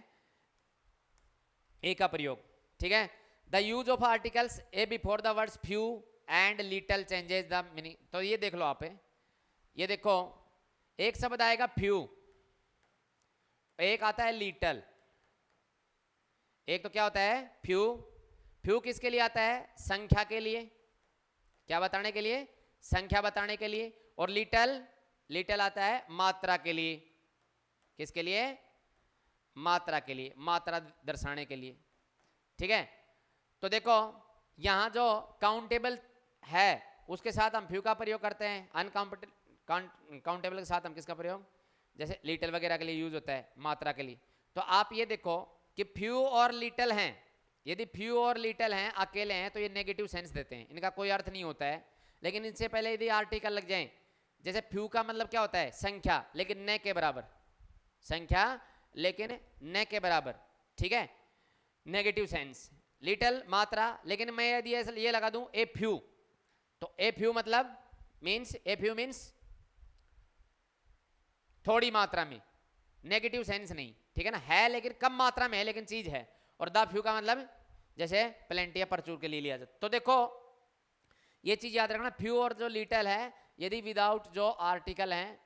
ए का प्रयोग, ठीक है. The use of articles a before the words few and little changes the meaning. तो ये देख लो आप, ये देखो एक शब्द आएगा फ्यू, एक आता है लिटल, एक तो क्या होता है फ्यू. फ्यू किसके लिए आता है, संख्या के लिए, क्या बताने के लिए, संख्या बताने के लिए. और लिटल, लिटल आता है मात्रा के लिए, किसके लिए, मात्रा के लिए, मात्रा दर्शाने के लिए, ठीक है. तो देखो यहां जो काउंटेबल है उसके साथ हम फ्यू का प्रयोग करते हैं, अनकाउंटेबल के साथ हम किसका प्रयोग, जैसे लिटल वगैरह के लिए यूज होता है मात्रा के लिए. तो आप ये देखो कि फ्यू और लिटल हैं, यदि फ्यू और लिटल हैं अकेले हैं तो ये नेगेटिव सेंस देते हैं, इनका कोई अर्थ नहीं होता है. लेकिन इनसे पहले यदि आर्टिकल लग जाए, जैसे फ्यू का मतलब क्या होता है, संख्या लेकिन न के बराबर, संख्या लेकिन न के बराबर, ठीक है, नेगेटिव सेंस. लिटल मात्रा, लेकिन मैं यदि ये लगा दूं ए फ्यू, तो ए फ्यू मतलब मीन्स, ए फ्यू मीन्स थोड़ी मात्रा में, नेगेटिव सेंस नहीं, ठीक है ना, है लेकिन कम मात्रा में है लेकिन चीज है. और द फ्यू का मतलब जैसे प्लेंटी या परचूर के लिए लिया जाता. तो देखो ये चीज याद रखना, फ्यू और जो लिटल है यदि विदाउट जो आर्टिकल हैं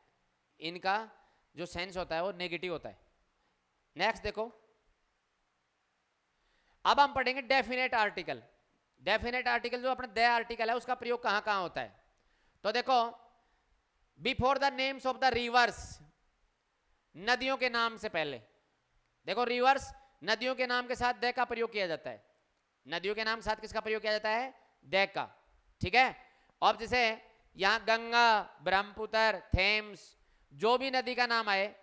इनका जो सेंस होता है वो नेगेटिव होता है. नेक्स्ट देखो, अब हम पढ़ेंगे डेफिनेट आर्टिकल. डेफिनेट आर्टिकल जो अपने द आर्टिकल है उसका प्रयोग कहां कहां होता है. तो देखो before the names of the reverse, नदियों के नाम से पहले, देखो रिवर्स नदियों के नाम के साथ द का प्रयोग किया जाता है, नदियों के नाम के साथ किसका प्रयोग किया जाता है, द का, ठीक है. अब जैसे यहां गंगा, ब्रह्मपुत्र, थेम्स, जो भी नदी का नाम आए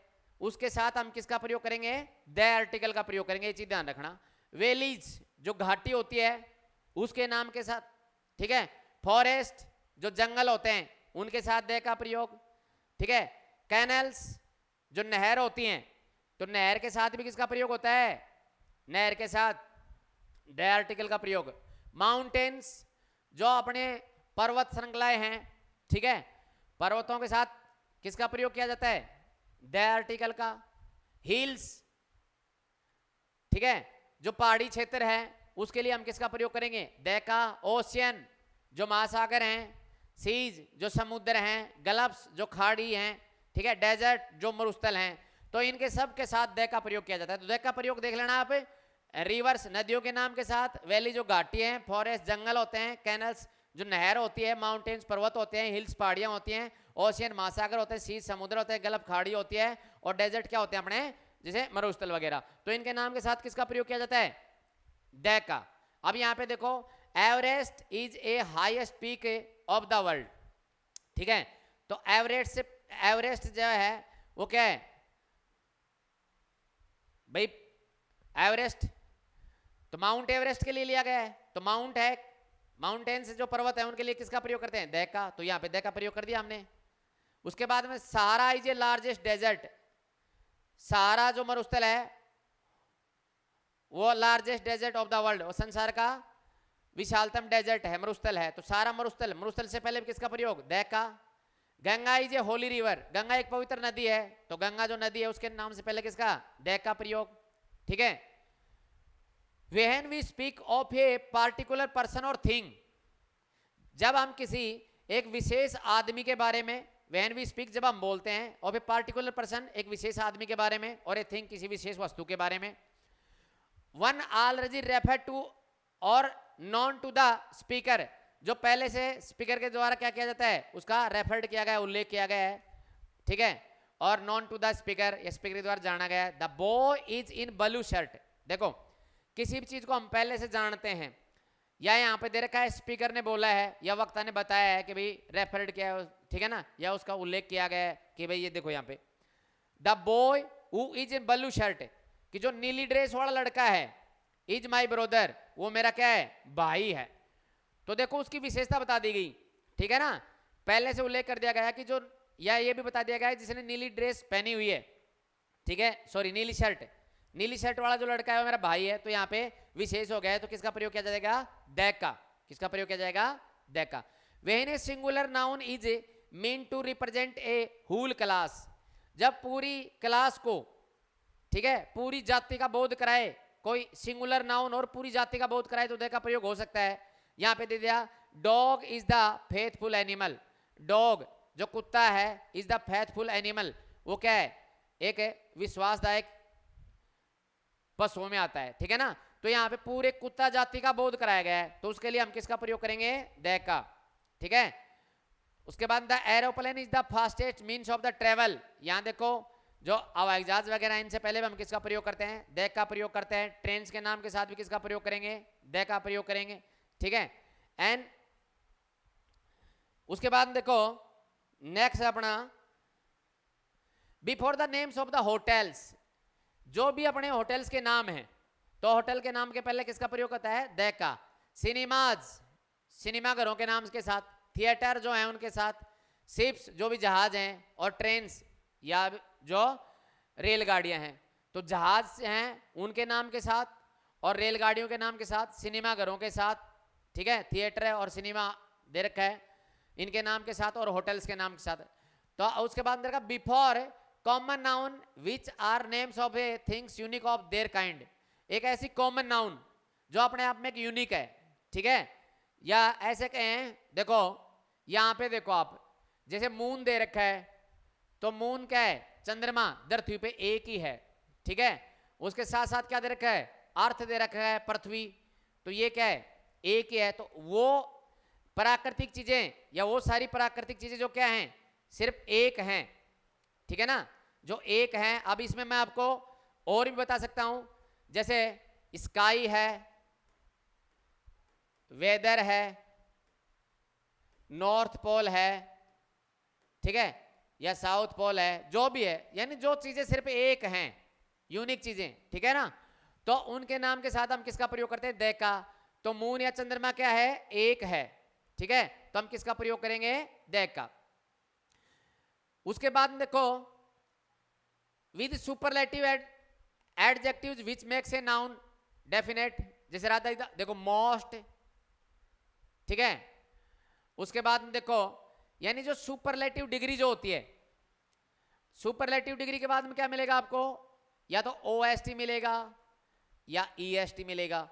उसके साथ हम किसका प्रयोग करेंगे, द आर्टिकल का प्रयोग करेंगे, ये चीज ध्यान रखना. वेलीज जो घाटी होती है उसके नाम के साथ, ठीक है. फॉरेस्ट जो जंगल होते हैं उनके साथ द का प्रयोग, ठीक है. कैनल्स जो नहर होती हैं तो नहर के साथ भी किसका प्रयोग होता है, नहर के साथ द आर्टिकल का प्रयोग. माउंटेन्स जो अपने पर्वत श्रृंखलाएं हैं, ठीक है, पर्वतों के साथ किसका प्रयोग किया जाता है, द आर्टिकल का. हिल्स, ठीक है, जो पहाड़ी क्षेत्र है उसके लिए हम किसका प्रयोग करेंगे, द का. ओशियन जो महासागर हैं, सीज जो समुद्र हैं, गल्फ्स जो खाड़ी हैं, ठीक है, डेजर्ट जो मरुस्थल हैं, तो इनके सब के साथ द का प्रयोग किया जाता है. तो द का प्रयोग देख लेना आप, रिवर्स नदियों के नाम के साथ, वैली जो घाटी हैं, फॉरेस्ट जंगल होते हैं, कैनल्स जो नहर होती है, माउंटेन्स पर्वत होते हैं, हिल्स पहाड़ियां होती हैं, ओशियन महासागर होते हैं, सीज समुद्र होते हैं, गल्फ खाड़ी होती है, और डेजर्ट क्या होते हैं अपने जैसे मरुस्थल वगैरह. तो इनके नाम के साथ किसका प्रयोग किया जाता है, द का. अब यहां पे देखो Everest is a highest peak of the world, ठीक है. तो एवरेस्ट से, एवरेस्ट जो है वो क्या है भाई, एवरेस्ट तो माउंट एवरेस्ट के लिए लिया गया है. तो माउंट है, माउंटेन से जो पर्वत है उनके लिए किसका प्रयोग करते हैं, द का. तो यहां पे द का प्रयोग कर दिया हमने. उसके बाद में Sahara is a largest desert, Sahara जो मरुस्थल है वो largest desert of the world, वो संसार का विशालतम डेजर्ट है, मरुस्थल है. तो सारा मरुस्थल, मरुस्थल से पहले किसका प्रयोग, द का. Ganga is a Holi river, Ganga एक पवित्र नदी है, तो गंगा जो नदी है उसके नाम से पहले किसका, द का प्रयोग, ठीक है. When we speak of a particular person or thing, जब हम किसी एक विशेष आदमी के बारे में, व्हेन वी स्पीक जब हम बोलते हैं, और फिर पार्टिकुलर पर्सन एक विशेष आदमी के बारे में, और ए थिंग किसी विशेष वस्तु के बारे में। वन ऑलरेडी रेफर टू और नॉन टू द स्पीकर, जो पहले से स्पीकर के द्वारा क्या किया जाता है, उसका रेफर्ड किया गया, उल्लेख किया गया है, ठीक है। और नॉन टू द स्पीकर, या स्पीकर के द्वारा जाना गया है। The boy is in blue shirt, देखो किसी भी चीज को हम पहले से जानते हैं, या यहाँ पे दे रखा है स्पीकर ने बोला है, या वक्ता ने बताया है कि भाई रेफर्ड किया है, ठीक है ना, या उसका उल्लेख किया गया है कि भाई ये देखो यहाँ पे the boy who is in blue shirt, कि जो नीली ड्रेस वाला लड़का है, इज माई ब्रदर, वो मेरा क्या है, भाई है। तो देखो उसकी विशेषता बता दी गई, ठीक है ना, पहले से उल्लेख कर दिया गया कि जो, या ये भी बता दिया गया है जिसने नीली ड्रेस पहनी हुई है, ठीक है, सॉरी नीली शर्ट वाला जो लड़का है वो मेरा भाई है। तो यहाँ पे विशेष हो गया है, तो किसका प्रयोग किया जाएगा, दैट का, किसका प्रयोग किया जाएगा, दैट का। When a singular noun is mean to represent a whole class, जब पूरी क्लास को, ठीक है, पूरी जाति का बोध कराए, कोई सिंगुलर नाउन और पूरी जाति का बोध कराए तो दैट का प्रयोग हो सकता है। यहाँ पे दे दिया dog is the faithful animal, dog जो कुत्ता है, इज द फेथफुल एनिमल, वो क्या है, एक विश्वासदायक पशुओं में आता है, ठीक है ना। तो यहाँ पे पूरे कुत्ता जाति का बोध कराया गया है, तो उसके लिए हम किसका प्रयोग करेंगे, दैट का, ठीक है। उसके बाद the aeroplane is the fastest means of the travel, यहाँ देखो जो हवाई जहाज वगैरह इनसे पहले भी हम किसका प्रयोग करते हैं, दैट का प्रयोग करते हैं। ट्रेन के नाम के साथ भी किसका प्रयोग करेंगे, दैट का प्रयोग करेंगे, ठीक है। एंड उसके बाद देखो नेक्स्ट अपना before the names of the hotels, जो भी अपने होटल्स के नाम हैं, तो होटल के नाम के पहले किसका प्रयोग होता है, दैट का। सिनेमाज, सिनेमा घरों के नाम के साथ, थिएटर जो है उनके साथ, शिप्स जो भी जहाज हैं, और ट्रेन्स या जो रेलगाड़ियां हैं, तो जहाज हैं उनके नाम के साथ, और रेलगाड़ियों के नाम के साथ, सिनेमा घरों के साथ, ठीक है, थिएटर है और सिनेमा दे रखा है इनके नाम के साथ, और होटल्स के नाम के साथ। तो उसके बाद देखा before common noun which are names of a things unique of their kind, एक ऐसी कॉमन नाउन जो अपने आप में एक यूनिक है, ठीक है। या ऐसे कहें, देखो यहाँ पे देखो आप, जैसे मून दे रखा है, तो मून क्या है, चंद्रमा, धरती पे एक ही है, ठीक है। उसके साथ साथ क्या दे रखा है, अर्थ दे रखा है, पृथ्वी, तो ये क्या है, एक ही है। तो वो प्राकृतिक चीजें, या वो सारी प्राकृतिक चीजें जो क्या हैं, सिर्फ एक हैं, ठीक है ना, जो एक हैं। अब इसमें मैं आपको और भी बता सकता हूं, जैसे स्काई है, वेदर है, नॉर्थ पोल है, ठीक है, या साउथ पोल है, जो भी है, यानी जो चीजें सिर्फ एक हैं, यूनिक चीजें, ठीक है ना, तो उनके नाम के साथ हम किसका प्रयोग करते हैं, दैट का। तो मून या चंद्रमा क्या है, एक है, ठीक है, तो हम किसका प्रयोग करेंगे, दैट का। उसके बाद देखो with superlative adjectives which makes a noun definite, जैसे रहा था देखो मोस्ट, ठीक है। उसके बाद देखो यानी जो सुपरलेटिव डिग्री जो होती है, सुपरलेटिव डिग्री के बाद में क्या मिलेगा आपको, या तो OST मिलेगा या EST मिलेगा।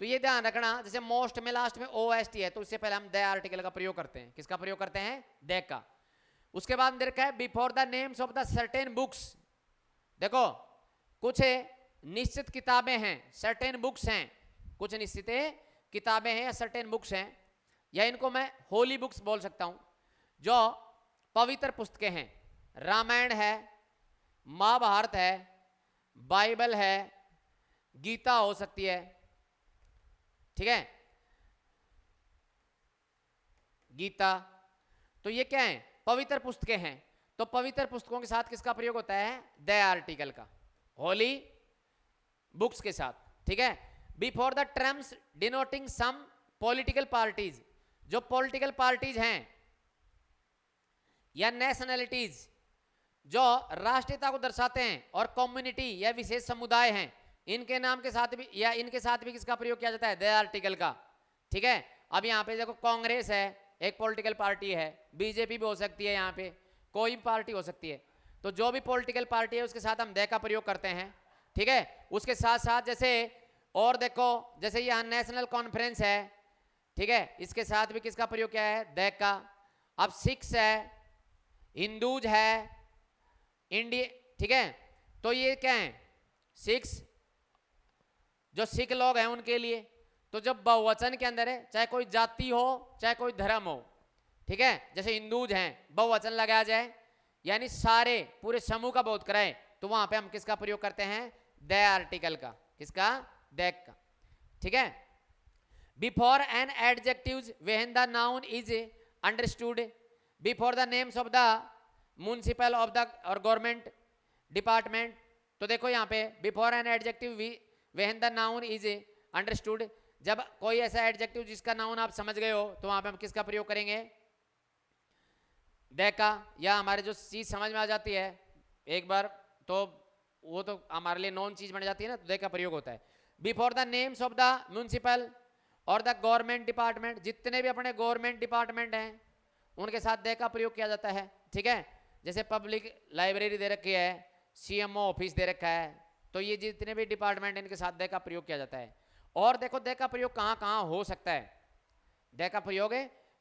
तो ये ध्यान रखना, जैसे मोस्ट में लास्ट में OST है, तो उससे पहले हम द आर्टिकल का प्रयोग करते हैं, किसका प्रयोग करते हैं, द का। उसके बाद देखा है before the names of the certain books, देखो कुछ निश्चित किताबें हैं, सर्टेन बुक्स हैं, कुछ निश्चित किताबें हैं या सर्टेन बुक्स हैं, या इनको मैं होली बुक्स बोल सकता हूं, जो पवित्र पुस्तकें हैं। रामायण है, महाभारत है, बाइबल है, गीता हो सकती है, ठीक है, गीता, तो ये क्या है, पवित्र पुस्तकें हैं। तो पवित्र पुस्तकों के साथ किसका प्रयोग होता है, द आर्टिकल का, होली बुक्स के साथ, ठीक है। Before the terms denoting some political parties, जो पॉलिटिकल पार्टीज हैं या नेशनैलिटीज जो राष्ट्रीयता को दर्शाते हैं, और कम्युनिटी या विशेष समुदाय हैं, इनके नाम के साथ भी या इनके साथ भी किसका प्रयोग किया जाता है, द आर्टिकल का, ठीक है। अब यहाँ पे देखो कांग्रेस है, एक पॉलिटिकल पार्टी है, बीजेपी भी हो सकती है, यहाँ पे कोई भी पार्टी हो सकती है। तो जो भी पॉलिटिकल पार्टी है उसके साथ हम द का प्रयोग करते हैं, ठीक है। उसके साथ साथ जैसे और देखो, जैसे यहाँ नेशनल कॉन्फ्रेंस है, ठीक है, इसके साथ भी किसका प्रयोग किया है, द का। अब सिक्स है, हिंदूज है, इंडिया, ठीक है, तो ये क्या है, सिक्स जो सिख लोग हैं उनके लिए। तो जब बहुवचन के अंदर है, चाहे कोई जाति हो चाहे कोई धर्म हो, ठीक है, जैसे हिंदूज हैं बहुवचन लगाया जाए यानी सारे पूरे समूह का बोध कराए, तो वहां पे हम किसका प्रयोग करते हैं, द आर्टिकल का, किसका, दैक का, ठीक है। Before N adjectives when the noun is understood before the names of the municipal of the और गवर्नमेंट डिपार्टमेंट। तो देखो यहाँ पे before an adjective when the noun is understood, जब कोई ऐसा एडजेक्टिव जिसका नाउन आप समझ गए हो तो वहां पे हम किसका प्रयोग करेंगे, द का, या हमारे जो चीज समझ में आ जाती है एक बार तो वो तो हमारे लिए नॉन चीज बन जाती है ना, तो द का प्रयोग होता है। Before the names of the municipal और द गवर्नमेंट डिपार्टमेंट, जितने भी अपने गवर्नमेंट डिपार्टमेंट हैं उनके साथ द का प्रयोग किया जाता है, ठीक है। जैसे पब्लिक लाइब्रेरी दे रखी है, सीएमओ ऑफिस दे रखा है, तो ये जितने भी डिपार्टमेंट हैं इनके साथ द का प्रयोग किया जाता है। और देखो द का प्रयोग कहाँ कहाँ हो सकता है, द का प्रयोग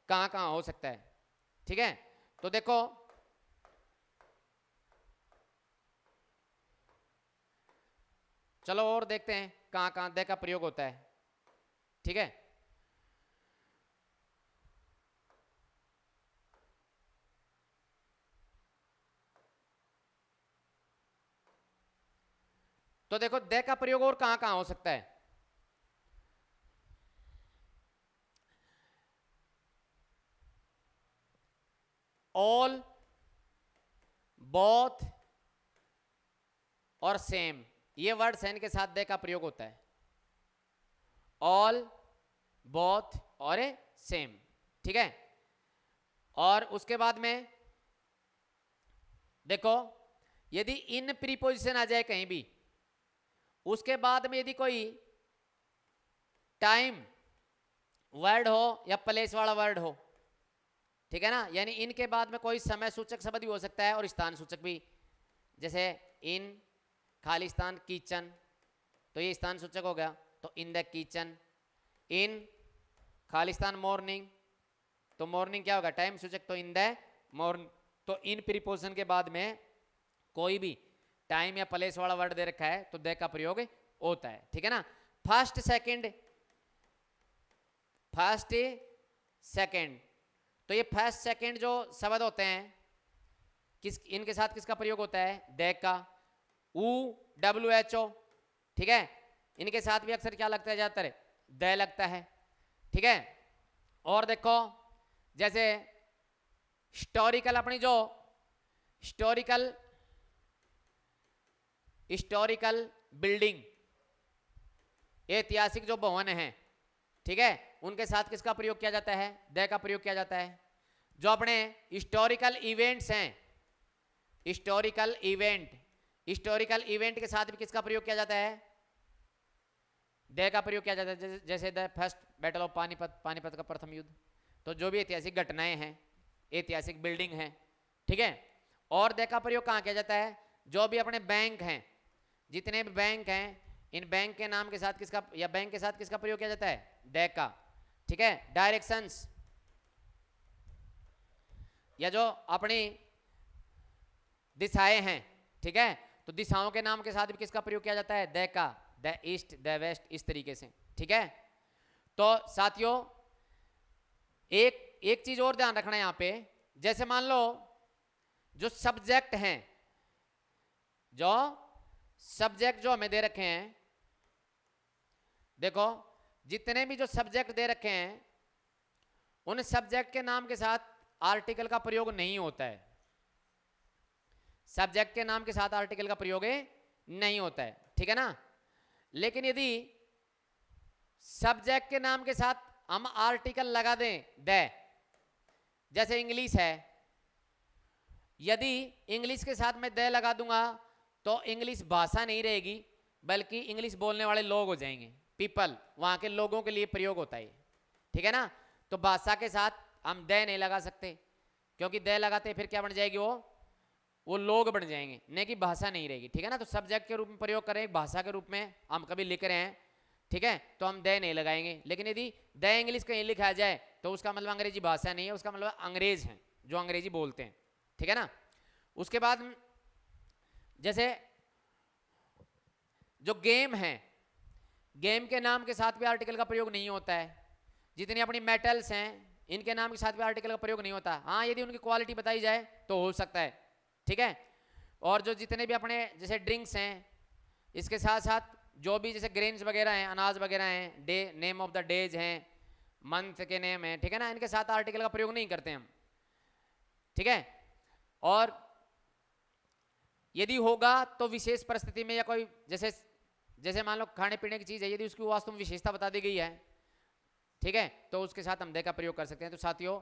कहाँ कहाँ हो सकता है, ठीक है। तो देखो चलो और देखते हैं कहाँ कहाँ द का प्रयोग होता है, ठीक है। तो देखो द का प्रयोग और कहां कहां हो सकता है, ऑल, बोथ और सेम, ये वर्ड्स हैं, इनके साथ द का प्रयोग होता है, ऑल, बोथ और सेम, ठीक है। और उसके बाद में देखो यदि इन प्रीपोजिशन आ जाए कहीं भी, उसके बाद में यदि कोई टाइम वर्ड हो या प्लेस वाला वर्ड हो, ठीक है ना, यानी इनके बाद में कोई समय सूचक शब्द भी हो सकता है और स्थान सूचक भी, जैसे इन खालिस्तान किचन, तो ये स्थान सूचक हो गया, तो in the kitchen, in Khalistan morning, तो मॉर्निंग क्या होगा, टाइम सूचक, तो इन द मॉर्निंग। तो इन प्रीपोजिशन के बाद में कोई भी टाइम या प्लेस वाला वर्ड दे रखा है तो द का प्रयोग होता है, ठीक है ना। फर्स्ट सेकंड, फर्स्ट सेकंड, तो ये फर्स्ट सेकंड जो शब्द होते हैं किस, इनके साथ किसका प्रयोग होता है, द का। ऊ, WHO, ठीक है, इनके साथ भी अक्सर क्या लगता है, ज्यादातर द लगता है, ठीक है। और देखो जैसे हिस्टोरिकल, अपनी जो हिस्टोरिकल बिल्डिंग, ऐतिहासिक जो भवन है, ठीक है, उनके साथ किसका प्रयोग किया जाता है, द का प्रयोग किया जाता है। जो अपने हिस्टोरिकल इवेंट्स हैं, हिस्टोरिकल इवेंट के साथ भी किसका प्रयोग किया जाता है, द का प्रयोग किया जाता है। जैसे the first battle of Panipat का प्रथम युद्ध, तो जो भी ऐतिहासिक घटनाएं हैं, ऐतिहासिक बिल्डिंग हैं, ठीक है। और द का प्रयोग कहाँ किया जाता है, जो भी अपने बैंक हैं, जितने भी बैंक हैं, इन बैंक के नाम के साथ किसका या बैंक के साथ किसका प्रयोग किया जाता है, द का, ठीक है। डायरेक्शंस, या जो अपनी दिशाएं हैं, ठीक है, तो दिशाओं के नाम के साथ भी किसका प्रयोग किया जाता है, द का, द ईस्ट, द वेस्ट, इस तरीके से, ठीक है। तो साथियों एक चीज और ध्यान रखना है यहां पे, जैसे मान लो जो सब्जेक्ट हैं, जो सब्जेक्ट जो हमें दे रखे हैं, देखो जितने भी जो सब्जेक्ट दे रखे हैं उन सब्जेक्ट के नाम के साथ आर्टिकल का प्रयोग नहीं होता है, सब्जेक्ट के नाम के साथ आर्टिकल का प्रयोग नहीं होता है, ठीक है ना। लेकिन यदि सब्जेक्ट के नाम के साथ हम आर्टिकल लगा दें द, जैसे इंग्लिश है, यदि इंग्लिश के साथ मैं द लगा दूंगा तो इंग्लिश भाषा नहीं रहेगी बल्कि इंग्लिश बोलने वाले लोग हो जाएंगे, पीपल, वहां के लोगों के लिए प्रयोग होता है, ठीक है ना। तो भाषा के साथ हम द नहीं लगा सकते, क्योंकि द लगाते फिर क्या बन जाएगी, वो लोग बन जाएंगे, नहीं कि भाषा नहीं रहेगी, ठीक है ना। तो सब्जेक्ट के रूप में प्रयोग करें, भाषा के रूप में हम कभी लिख रहे हैं, ठीक है, तो हम द नहीं लगाएंगे। लेकिन यदि द इंग्लिश कहीं लिखा जाए तो उसका मतलब अंग्रेजी भाषा नहीं है, उसका मतलब अंग्रेज है, जो अंग्रेजी बोलते हैं, ठीक है ना। उसके बाद जैसे जो गेम है, गेम के नाम के साथ भी आर्टिकल का प्रयोग नहीं होता है। जितनी अपनी मेटल्स हैं इनके नाम के साथ भी आर्टिकल का प्रयोग नहीं होता। हाँ, यदि उनकी क्वालिटी बताई जाए तो हो सकता है, ठीक है। और जो जितने भी अपने जैसे ड्रिंक्स हैं, इसके साथ साथ जो भी जैसे ग्रेन्स वगैरह हैं, अनाज वगैरह हैं, day name of the days हैं, मंथ के नेम हैं, ठीक है ना, इनके साथ आर्टिकल का प्रयोग नहीं करते हम, ठीक है। और यदि होगा तो विशेष परिस्थिति में, या कोई जैसे जैसे मान लो खाने पीने की चीज़ है, यदि उसकी वास्तव में विशेषता बता दी गई है, ठीक है, तो उसके साथ हम दे का प्रयोग कर सकते हैं। तो साथियों,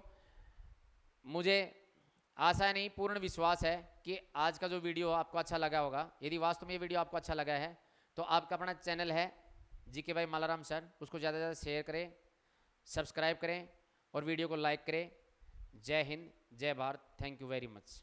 मुझे आशा नहीं, पूर्ण विश्वास है कि आज का जो वीडियो आपको अच्छा लगा होगा। यदि वास्तव में ये वीडियो आपको अच्छा लगा है तो आपका अपना चैनल है जीके भाई मालाराम सर, उसको ज़्यादा से ज़्यादा शेयर करें, सब्सक्राइब करें और वीडियो को लाइक करें। जय हिंद, जय Bharat, thank you very much.